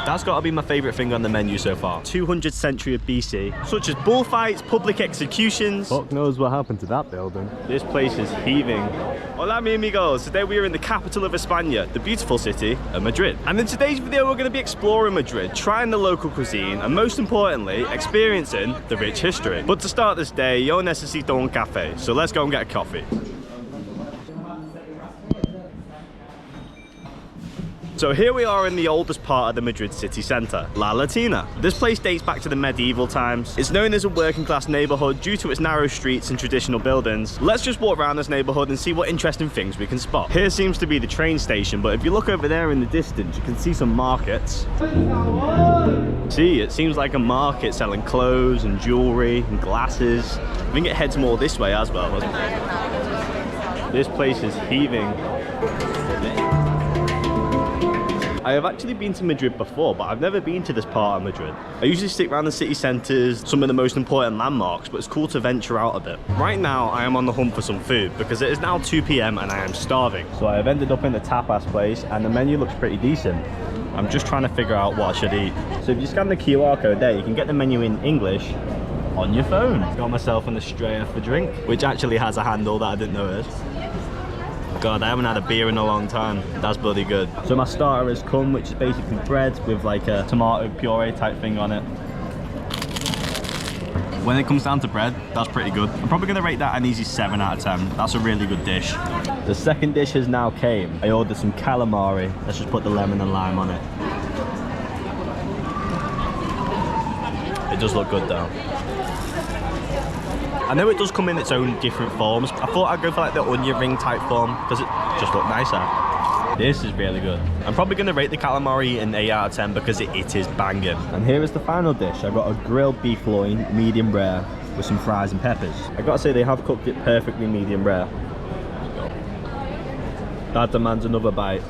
That's got to be my favourite thing on the menu so far. 200th century of BC, such as bullfights, public executions. Fuck knows what happened to that building. This place is heaving. Hola mi amigos, today we are in the capital of España, the beautiful city of Madrid. And in today's video we're going to be exploring Madrid, trying the local cuisine, and most importantly, experiencing the rich history. But to start this day, yo necesito un café, so let's go and get a coffee. So here we are in the oldest part of the Madrid city centre, La Latina. This place dates back to the medieval times. It's known as a working class neighbourhood due to its narrow streets and traditional buildings. Let's just walk around this neighbourhood and see what interesting things we can spot. Here seems to be the train station, but if you look over there in the distance, you can see some markets. See, it seems like a market selling clothes and jewellery and glasses. I think it heads more this way as well. This place is heaving. I have actually been to Madrid before, but I've never been to this part of Madrid. I usually stick around the city centres, some of the most important landmarks, but it's cool to venture out a bit. Right now, I am on the hunt for some food because it is now 2 p.m. and I am starving. So I have ended up in the tapas place and the menu looks pretty decent. I'm just trying to figure out what I should eat. So if you scan the QR code there, you can get the menu in English on your phone. Got myself an Estrella for drink, which actually has a handle that I didn't notice. God, I haven't had a beer in a long time. That's bloody good. So my starter has come, which is basically bread with like a tomato puree type thing on it. When it comes down to bread, that's pretty good. I'm probably gonna rate that an easy 7 out of 10. That's a really good dish. The second dish has now came. I ordered some calamari. Let's just put the lemon and lime on it. It does look good though. I know it does come in its own different forms. I thought I'd go for like the onion ring type form because it just looked nicer. This is really good. I'm probably going to rate the calamari an 8 out of 10 because it is banging. And here is the final dish. I got a grilled beef loin, medium rare, with some fries and peppers. I gotta say they have cooked it perfectly medium rare. That demands another bite.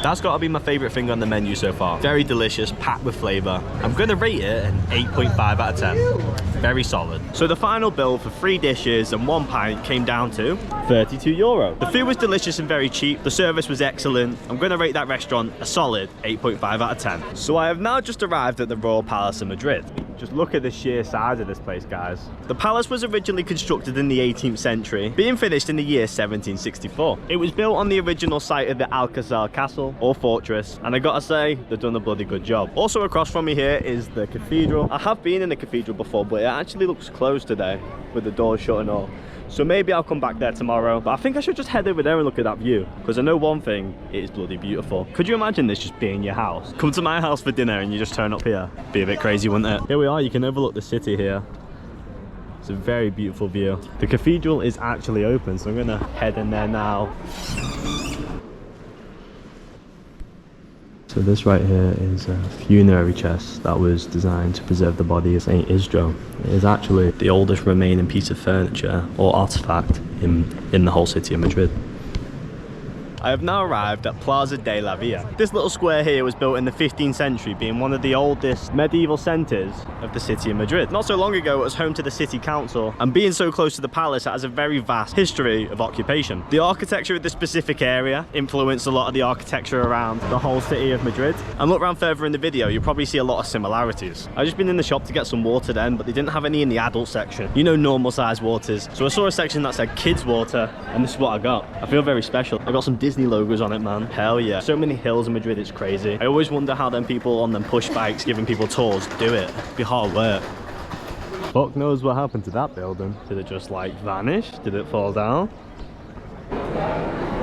That's got to be my favourite thing on the menu so far. Very delicious, packed with flavour. I'm going to rate it an 8.5 out of 10. Very solid. So the final bill for 3 dishes and 1 pint came down to €32. The food was delicious and very cheap. The service was excellent. I'm going to rate that restaurant a solid 8.5 out of 10. So I have now just arrived at the Royal Palace of Madrid. Just look at the sheer size of this place, guys. The palace was originally constructed in the 18th century, being finished in the year 1764. It was built on the original site of the Alcazar Castle, or fortress, and I gotta say, they've done a bloody good job. Also across from me here is the cathedral. I have been in the cathedral before, but it actually looks closed today, with the doors shut and all. So maybe I'll come back there tomorrow, but I think I should just head over there and look at that view, because I know one thing, it is bloody beautiful. Could you imagine this just being your house? Come to my house for dinner and you just turn up here. Be a bit crazy, wouldn't it? Here we are, you can overlook the city here. It's a very beautiful view. The cathedral is actually open, so I'm gonna head in there now. So this right here is a funerary chest that was designed to preserve the body of Saint Isidro. It is actually the oldest remaining piece of furniture or artifact in the whole city of Madrid. I have now arrived at Plaza de la Villa. This little square here was built in the 15th century, being one of the oldest medieval centres of the city of Madrid. Not so long ago, it was home to the city council, and being so close to the palace, it has a very vast history of occupation. The architecture of this specific area influenced a lot of the architecture around the whole city of Madrid. And look around further in the video, you'll probably see a lot of similarities. I've just been in the shop to get some water then, but they didn't have any in the adult section. You know, normal size waters. So I saw a section that said kids water, and this is what I got. I feel very special. I got some Disney logos on it, man. Hell yeah. So many hills in Madrid, it's crazy. I always wonder how them people on them push bikes giving people tours do it. It'd be hard work. Fuck knows what happened to that building. Did it just like vanish? Did it fall down?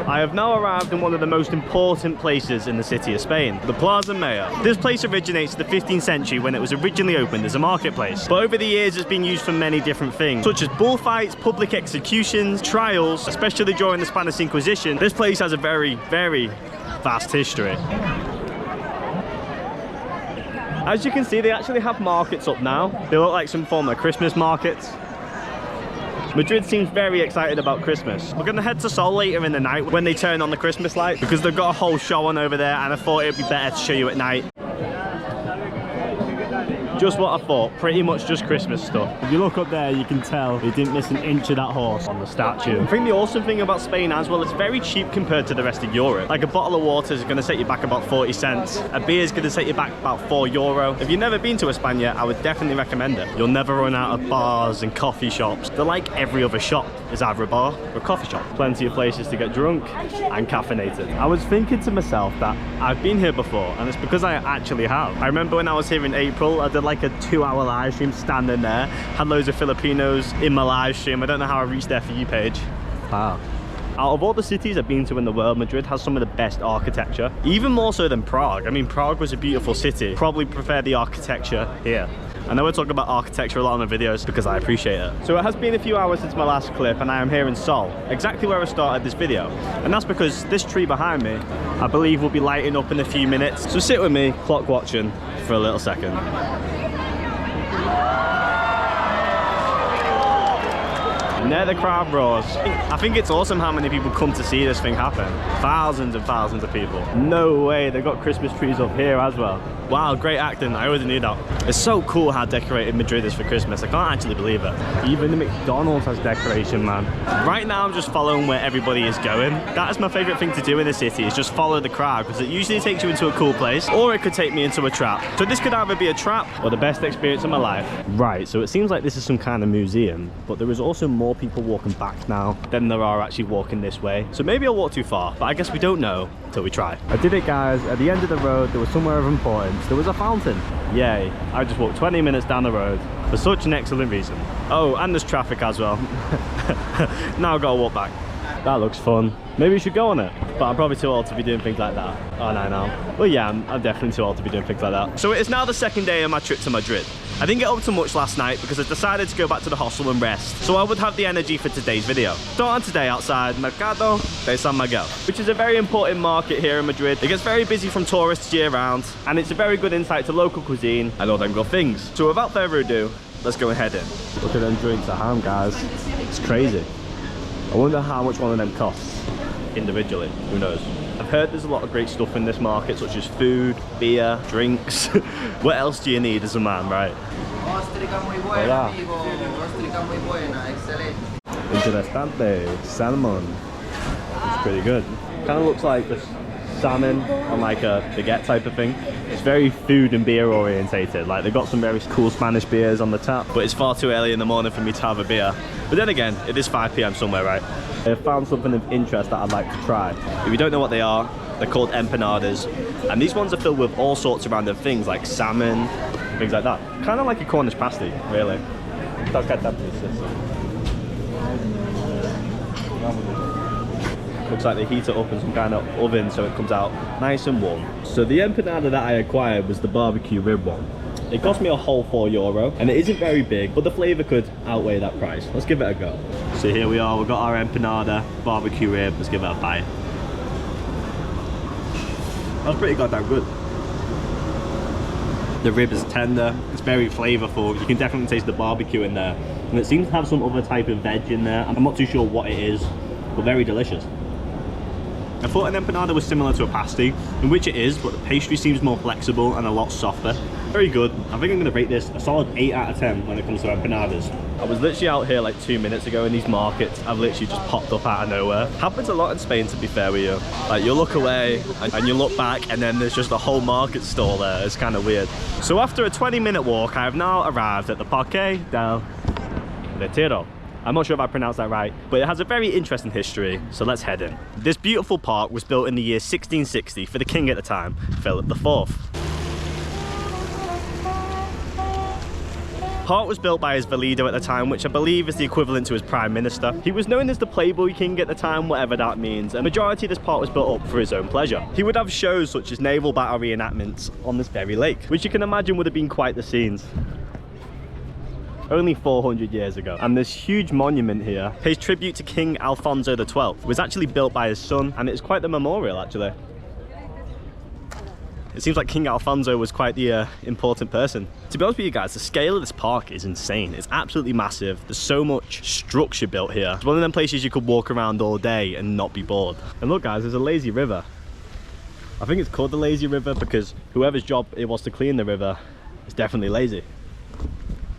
I have now arrived in one of the most important places in the city of Spain, the Plaza Mayor. This place originates in the 15th century when it was originally opened as a marketplace. But over the years, it's been used for many different things, such as bullfights, public executions, trials, especially during the Spanish Inquisition. This place has a very, very vast history. As you can see, they actually have markets up now. They look like some form of Christmas markets. Madrid seems very excited about Christmas. We're gonna head to Sol later in the night when they turn on the Christmas lights, because they've got a whole show on over there, and I thought it'd be better to show you at night. Just what I thought, pretty much just Christmas stuff. If you look up there, you can tell they didn't miss an inch of that horse on the statue. I think the awesome thing about Spain as well, it's very cheap compared to the rest of Europe. Like a bottle of water is going to set you back about 40 cents. A beer is going to set you back about €4. If you've never been to España, I would definitely recommend it. You'll never run out of bars and coffee shops. They're like every other shop is either a bar or a coffee shop. Plenty of places to get drunk and caffeinated. I was thinking to myself that I've been here before, and it's because I actually have. I remember when I was here in April, I did like a 2-hour live stream standing there, had loads of Filipinos in my live stream. I don't know how I reached their For You page. Wow. Out of all the cities I've been to in the world, Madrid has some of the best architecture, even more so than Prague. I mean, Prague was a beautiful city. Probably prefer the architecture here. I know I talk about architecture a lot in my videos because I appreciate it. So it has been a few hours since my last clip, and I am here in Sol, exactly where I started this video. And that's because this tree behind me, I believe, will be lighting up in a few minutes. So sit with me, clock watching, for a little second. And there the crowd roars. I think it's awesome how many people come to see this thing happen. Thousands and thousands of people. No way, they've got Christmas trees up here as well. Wow, great acting. I already knew that. It's so cool how decorated Madrid is for Christmas. I can't actually believe it. Even the McDonald's has decoration, man. Right now I'm just following where everybody is going. That is my favorite thing to do in the city, is just follow the crowd, because it usually takes you into a cool place, or it could take me into a trap. So this could either be a trap or the best experience of my life. Right, so it seems like this is some kind of museum, but there is also more people walking back now than there are actually walking this way. So maybe I'll walk too far, but I guess we don't know till we try. I did it, guys. At the end of the road, there was somewhere of importance. There was a fountain. Yay. I just walked 20 minutes down the road for such an excellent reason. Oh, and there's traffic as well. Now I've got to walk back. That looks fun. Maybe we should go on it. But I'm probably too old to be doing things like that. Aren't I now? Well, yeah, I'm definitely too old to be doing things like that. So it is now the second day of my trip to Madrid. I didn't get up to much last night because I decided to go back to the hostel and rest, so I would have the energy for today's video. Starting today outside Mercado de San Miguel, which is a very important market here in Madrid. It gets very busy from tourists year round, and it's a very good insight to local cuisine and all them good things. So without further ado, let's go and head in. Look at them drinks at home, guys. It's crazy. I wonder how much one of them costs. Individually, who knows? I've heard there's a lot of great stuff in this market, such as food, beer, drinks. What else do you need as a man, right? Hola. Interesante. Salmon. It's pretty good. Kind of looks like just salmon on like a baguette type of thing. It's very food and beer orientated. Like they've got some very cool Spanish beers on the tap, but it's far too early in the morning for me to have a beer. But then again, it is 5 PM somewhere, right? I found something of interest that I'd like to try. If you don't know what they are, they're called empanadas, and these ones are filled with all sorts of random things like salmon, things like that. Kind of like a Cornish pasty, really. Looks like they heat it up in some kind of oven so it comes out nice and warm. So the empanada that I acquired was the barbecue rib one. It cost me a whole €4, and it isn't very big, but the flavour could outweigh that price. Let's give it a go. So here we are, we've got our empanada, barbecue rib. Let's give it a bite. That's pretty goddamn good. The rib is tender, it's very flavourful. You can definitely taste the barbecue in there. And it seems to have some other type of veg in there. I'm not too sure what it is, but very delicious. I thought an empanada was similar to a pasty, in which it is, but the pastry seems more flexible and a lot softer. Very good. I think I'm going to rate this a solid 8 out of 10 when it comes to empanadas. I was literally out here like 2 minutes ago in these markets. I've literally just popped up out of nowhere. Happens a lot in Spain, to be fair with you. Like you'll look away and you look back and then there's just a whole market stall there. It's kind of weird. So after a 20-minute walk, I have now arrived at the Parque del Retiro. I'm not sure if I pronounced that right, but it has a very interesting history, so let's head in. This beautiful park was built in the year 1660 for the king at the time, Philip IV. Park was built by his valido at the time, which I believe is the equivalent to his prime minister. He was known as the Playboy King at the time, whatever that means, and majority of this park was built up for his own pleasure. He would have shows such as naval battle reenactments on this very lake, which you can imagine would have been quite the scenes. Only 400 years ago. And this huge monument here pays tribute to King Alfonso XII. It was actually built by his son, and it's quite the memorial actually. It seems like King Alfonso was quite the important person. To be honest with you guys, the scale of this park is insane. It's absolutely massive. There's so much structure built here. It's one of them places you could walk around all day and not be bored. And look guys, there's a lazy river. I think it's called the lazy river because whoever's job it was to clean the river It's definitely lazy.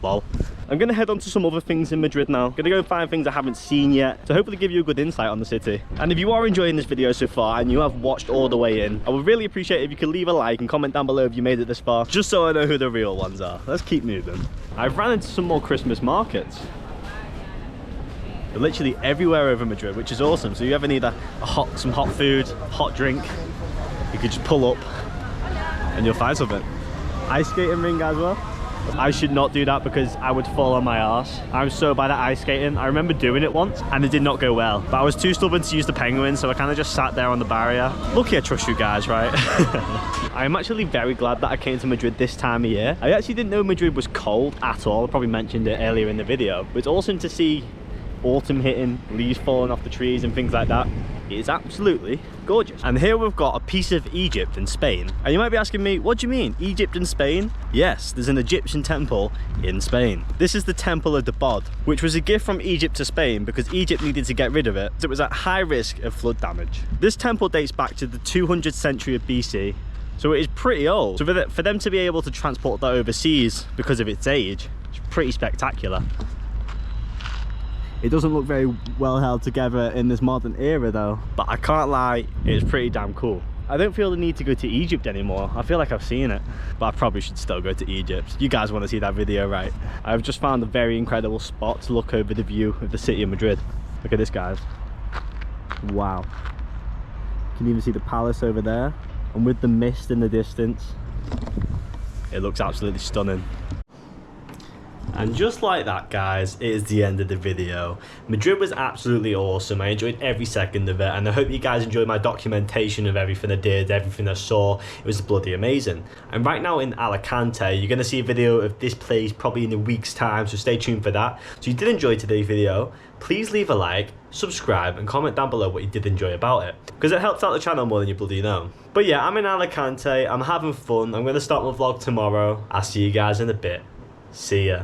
Lol. I'm gonna head on to some other things in Madrid now. Gonna go and find things I haven't seen yet to hopefully give you a good insight on the city. And if you are enjoying this video so far and you have watched all the way in, I would really appreciate it if you could leave a like and comment down below if you made it this far, just so I know who the real ones are. Let's keep moving. I've ran into some more Christmas markets. They're literally everywhere over Madrid, which is awesome. So you ever need some hot food, hot drink, you could just pull up and you'll find something. Ice skating ring as well. I should not do that because I would fall on my arse. I'm so bad at ice skating. I remember doing it once and it did not go well. But I was too stubborn to use the penguin, so I kind of just sat there on the barrier. Lucky I trust you guys, right? I'm actually very glad that I came to Madrid this time of year. I actually didn't know Madrid was cold at all. I probably mentioned it earlier in the video. But it's awesome to see autumn hitting, leaves falling off the trees and things like that. It is absolutely gorgeous. And here we've got a piece of Egypt and Spain. And you might be asking me, what do you mean, Egypt and Spain? Yes, there's an Egyptian temple in Spain. This is the Temple of the Bod, which was a gift from Egypt to Spain because Egypt needed to get rid of it. It was at high risk of flood damage. This temple dates back to the 200th century of BC, so it is pretty old. So for them to be able to transport that overseas because of its age, it's pretty spectacular. It doesn't look very well held together in this modern era though, but I can't lie, it's pretty damn cool. I don't feel the need to go to Egypt anymore. I feel like I've seen it, but I probably should still go to Egypt. You guys want to see that video, right? I've just found a very incredible spot to look over the view of the city of Madrid. Look at this, guys. Wow. You can even see the palace over there, and with the mist in the distance, it looks absolutely stunning. And just like that, guys, it is the end of the video. Madrid was absolutely awesome. I enjoyed every second of it, and I hope you guys enjoyed my documentation of everything I did, everything I saw. It was bloody amazing. And right now in Alicante, you're going to see a video of this place probably in a week's time, so stay tuned for that. So if you did enjoy today's video, please leave a like, subscribe, and comment down below what you did enjoy about it, because it helps out the channel more than you bloody know. But yeah, I'm in Alicante, I'm having fun. I'm going to start my vlog tomorrow. I'll see you guys in a bit. See ya.